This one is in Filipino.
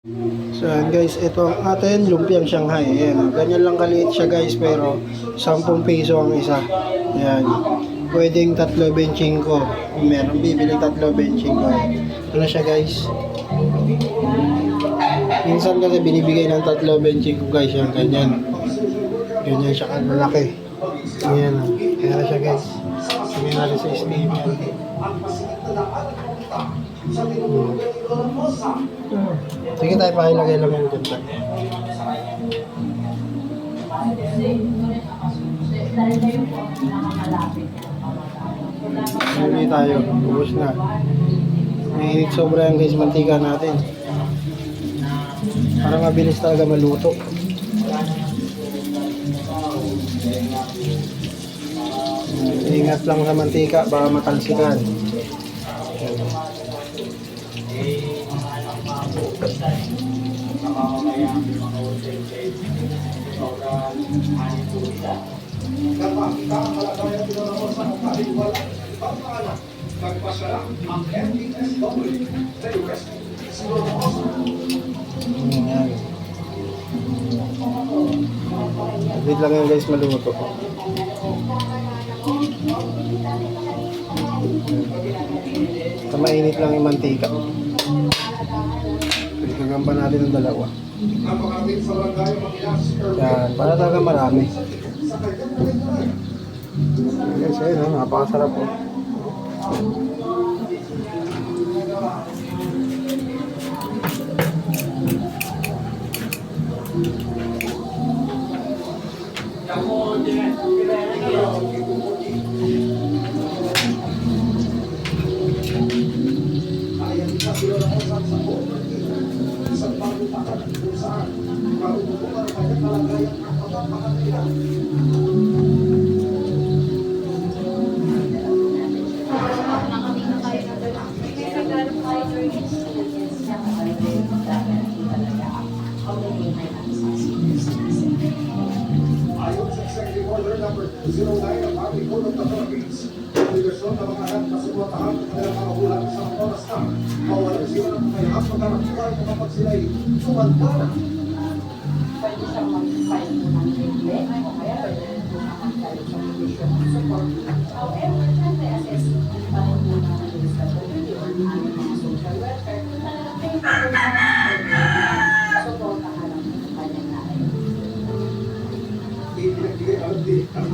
So yan guys, ito ang atin, lumpiang Shanghai. Ayan, ganyan lang kaliit siya guys, pero 10 piso ang isa. Ayan, pwedeng 3.25 ko. Kung meron bibili 3.25 ko. Ano siya guys? Minsan kasi binibigay ng 3.25 ko guys, yan ganyan. Ganyan siya kalaki. Ayan, kaya siya guys. Sabihin natin sa Steam yan. Sige tayo, pakilagay lang yung ganda. Hindi tayo, ubos na. Mainit sobra yan guys, mantika natin. Para mabilis talaga maluto. Ingat lang sa mantika, baka matalsikan. Wait lang yan guys, maluto. Mainit lang yung mantika. Gagamba natin ng dalawa. Yan, para talaga marami. Yes, ayun, napakasarap po. Ayon sa Executive Order number 209 ng Army Code of the Philippines, obligasyon ng mga anak na suportahan ang kanilang mga ulat sa oras na mawalan sila ng kayahap magkarapuan kapag sila'y tumanda na. Pwede siyang mag-file po ng complaint o kaya pwede rin po na mag-file sa petition of support. However, syempre assess pa rin po ng DSWD or ng aming mga social welfare kung talagang kayo po supportahan ang kanyang nanay. Ibinagbigay ang